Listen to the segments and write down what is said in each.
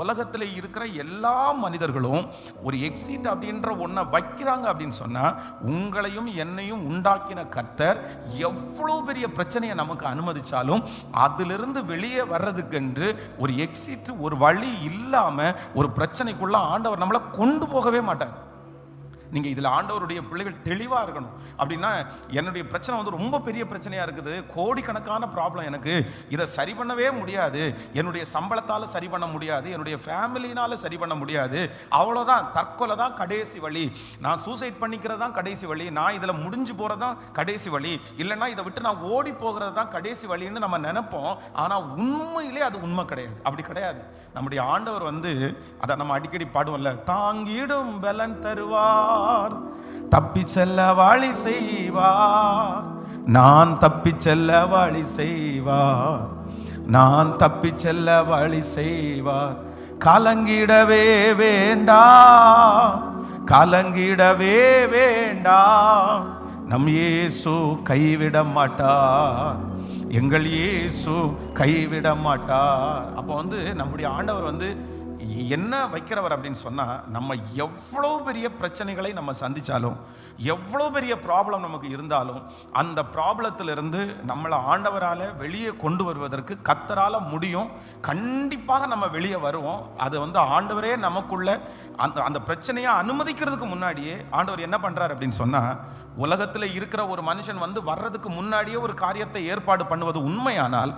உலகத்தில் இருக்கிற எல்லா மனிதர்களும் ஒரு எக்ஸிட் அப்படின்ற ஒன்றை வைக்கிறாங்க அப்படின்னு சொன்னால், உங்களையும் என்னையும் உண்டாக்கின கர்த்தர் எவ்வளோ பெரிய பிரச்சனையை நமக்கு அனுமதிச்சாலும் அதிலிருந்து வெளியே வர்றதுக்கென்று ஒரு எக்ஸிட், ஒரு வழி இல்லாமல் ஒரு பிரச்சனைக்குள்ள ஆண்டவர் நம்மளை கொண்டு போகவே மாட்டார். நீங்கள் இதில் ஆண்டவருடைய பிள்ளைகள் தெளிவாக இருக்கணும். அப்படின்னா, என்னுடைய பிரச்சனை வந்து ரொம்ப பெரிய பிரச்சனையாக இருக்குது, கோடிக்கணக்கான ப்ராப்ளம், எனக்கு இதை சரி பண்ணவே முடியாது, என்னுடைய சம்பளத்தால் சரி பண்ண முடியாது, என்னுடைய ஃபேமிலினால் சரி பண்ண முடியாது, அவ்வளோதான், தற்கொலை தான் கடைசி வழி, நான் சூசைட் பண்ணிக்கிறது தான் கடைசி வழி, நான் இதில் முடிஞ்சு போகிறது தான் கடைசி வழி, இல்லைன்னா இதை விட்டு நான் ஓடி போகிறது தான் கடைசி வழின்னு நம்ம நினைப்போம். ஆனால் உண்மையிலே அது உண்மை கிடையாது. அப்படி கிடையாது. நம்முடைய ஆண்டவர் வந்து அதை நம்ம அடிக்கடி பாடுவோம்ல, தாங்கிடும் பலன் தருவார், தப்பி செல்ல வழி செய்வார், நான் தப்பி செல்ல வழி செய்வார், நான் தப்பி செல்ல வழி செய்வார், கலங்கிடவே வேண்டாம், கலங்கிடவே வேண்டாம், நம் இயேசு கைவிட மாட்டார், எங்கள் இயேசு கைவிட மாட்டார். அப்போ வந்து நம்முடைய ஆண்டவர் வந்து என்ன வைக்கிறவர் அப்படின்னு சொன்னால், நம்ம எவ்வளோ பெரிய பிரச்சனைகளை நம்ம சந்தித்தாலும், எவ்வளோ பெரிய ப்ராப்ளம் நமக்கு இருந்தாலும், அந்த ப்ராப்ளத்திலிருந்து நம்மளை ஆண்டவரால் வெளியே கொண்டு வருவதற்கு கர்த்தரால் முடியும். கண்டிப்பாக நம்ம வெளியே வருவோம். அது வந்து ஆண்டவரே நமக்குள்ள அந்த பிரச்சனையை அனுமதிக்கிறதுக்கு முன்னாடியே ஆண்டவர் என்ன பண்ணுறார் அப்படின்னு சொன்னால், உலகத்தில் இருக்கிற ஒரு மனுஷன் வந்து வர்றதுக்கு முன்னாடியே ஒரு காரியத்தை ஏற்பாடு பண்ணுவது உண்மையானால்,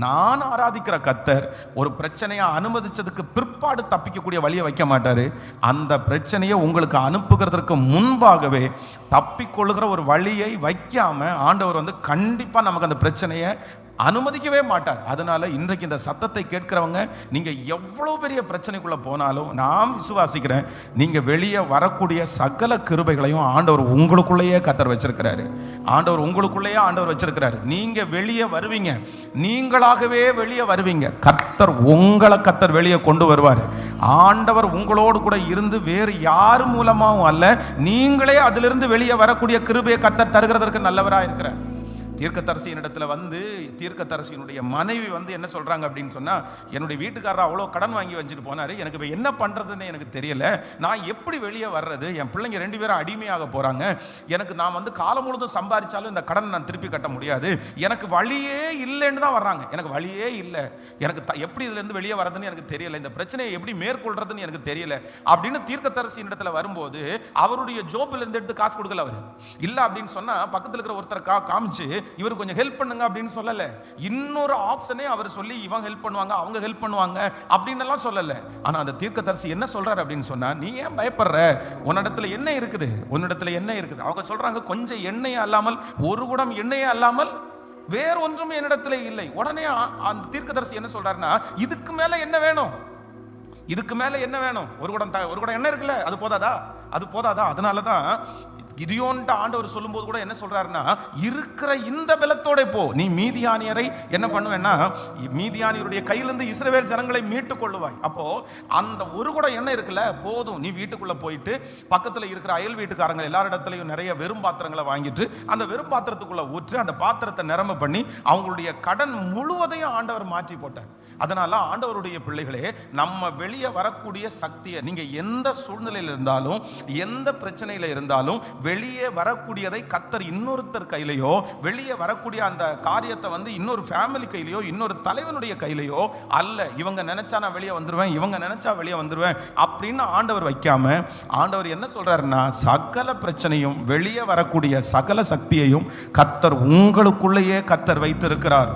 நான் ஆராதிக்கிற கர்த்தர் ஒரு பிரச்சனையை அனுமதிச்சதுக்கு பிற்பாடு தப்பிக்கக்கூடிய வழியை வைக்க மாட்டாரு. அந்த பிரச்சனையை உங்களுக்கு அனுப்புகிறதுக்கு முன்பாகவே தப்பிக்கொள்ளுகிற ஒரு வழியை வைக்காம ஆண்டவர் வந்து கண்டிப்பா நமக்கு அந்த பிரச்சனையை அனுமதிக்கவே மாட்டார். அதனால இன்றைக்கு இந்த சத்தத்தை கேட்கிறவங்க, நீங்க எவ்வளவு பெரிய பிரச்சனைக்குள்ள போனாலும் நான் விசுவாசிக்கிறேன், நீங்க வெளியே வரக்கூடிய சகல கிருபைகளையும் ஆண்டவர் உங்களுக்குள்ளேயே கர்த்தர் வச்சிருக்கிறாரு. ஆண்டவர் உங்களுக்குள்ளேயே ஆண்டவர் வச்சிருக்கிறாரு. நீங்க வெளியே வருவீங்க, நீங்களாகவே வெளியே வருவீங்க. கர்த்தர் உங்களை கர்த்தர் வெளியே கொண்டு வருவார். ஆண்டவர் உங்களோடு கூட இருந்து வேறு யார் மூலமாகவும் அல்ல, நீங்களே அதிலிருந்து வெளியே வரக்கூடிய கிருபையை கர்த்தர் தருகிறதற்கு நல்லவராக இருக்கிறார். தீர்க்கதரிசியின் இடத்துல வந்து தீர்க்கதரிசியினுடைய மனைவி வந்து என்ன சொல்றாங்க அப்படின்னு சொன்னா, என்னுடைய வீட்டுக்காரர் அவ்வளோ கடன் வாங்கி வச்சுட்டு போனாரு, எனக்கு இப்போ என்ன பண்றதுன்னு எனக்கு தெரியல, நான் எப்படி வெளியே வர்றது, என் பிள்ளைங்க 2 பேரும் அடிமையாக போறாங்க, எனக்கு நான் வந்து காலம் முழுதும் சம்பாதிச்சாலும் இந்த கடன் நான் திருப்பி கட்ட முடியாது, எனக்கு வழியே இல்லைன்னு தான் வர்றாங்க, எனக்கு வழியே இல்லை, எனக்கு எப்படி இதுல இருந்து வெளியே வர்றதுன்னு எனக்கு தெரியல, இந்த பிரச்சனையை எப்படி மேற்கொள்றதுன்னு எனக்கு தெரியல அப்படின்னு தீர்க்கதரிசியின் இடத்துல வரும்போது, அவருடைய ஜோபில் இருந்து எடுத்து காசு கொடுக்கல அவர். இல்ல அப்படின்னு சொன்னா பக்கத்தில் இருக்கிற ஒருத்தர் காமிச்சு இவர் கொஞ்சம் ஹெல்ப் பண்ணுங்க அப்படின்னு சொல்லல, இன்னொரு ஆப்ஷனே அவர் சொல்லி இவங்க ஹெல்ப் பண்ணுவாங்க, அவங்க ஹெல்ப் பண்ணுவாங்க அப்படின்னு எல்லாம் சொல்லல. ஆனா அந்த தீர்க்கதரிசி என்ன சொல்றாரு அப்படின்னு சொன்னா, நீ ஏன் பயப்படுற, உன்னிடத்துல என்ன இருக்குது, உன்னிடத்துல என்ன இருக்குது. அவங்க சொல்றாங்க, கொஞ்சம் எண்ணெயே அல்லாமல், ஒரு குடம் எண்ணெயே அல்லாமல் வேற ஒன்றும் என்னிடத்துல இல்லை. உடனே அந்த தீர்க்கதரிசி என்ன சொல்றாருன்னா, இதுக்கு மேல என்ன வேணும், இதுக்கு மேல என்ன வேணும், ஒரு குடம் எண்ணெய் இருக்குல்ல, அது போதாதா, அது போதாதா. அதனாலதான் கிதியோன்ட்ட ஆண்டவர் சொல்லும்போது கூட என்ன சொல்றாருன்னா, இருக்கிற இந்த பலத்தோட போ, நீ மீதியானியரை என்ன பண்ணுவேன்னா, மீதியானியருடைய கையிலிருந்து இஸ்ரவேல் ஜனங்களை மீட்டுக் கொள்ளுவாய். அப்போ அந்த ஒரு குடம் எண்ணெய் இருக்குல்ல, போதும், நீ வீட்டுக்குள்ள போயிட்டு பக்கத்துல இருக்கிற அயல் வீட்டுக்காரங்க எல்லாரிடத்துலையும் நிறைய வெறும் பாத்திரங்களை வாங்கிட்டு அந்த வெறும் பாத்திரத்துக்குள்ள ஊற்றி அந்த பாத்திரத்தை நிரம்ப பண்ணி அவங்களுடைய கடன் முழுவதையும் ஆண்டவர் மாற்றி போட்டார். அதனால ஆண்டவருடைய பிள்ளைகளே, நம்ம வெளியே வரக்கூடிய சக்தியை, நீங்க எந்த சூழ்நிலையில் இருந்தாலும், எந்த பிரச்சனையில இருந்தாலும், வெளியே வரக்கூடியதை கர்த்தர் இன்னொருத்தர் கையிலையோ, வெளியே வரக்கூடிய அந்த காரியத்தை வந்து இன்னொரு ஃபேமிலி கையிலையோ, இன்னொரு தலைவனுடைய கையிலையோ அல்ல, இவங்க நினைச்சா நான் வெளியே வந்துருவேன், இவங்க நினைச்சா வெளியே வந்துருவேன் அப்படின்னு ஆண்டவர் வைக்காம, ஆண்டவர் என்ன சொல்றாருன்னா, சகல பிரச்சனையும் வெளியே வரக்கூடிய சகல சக்தியையும் கர்த்தர் உங்களுக்குள்ளேயே கர்த்தர் வைத்திருக்கிறார்.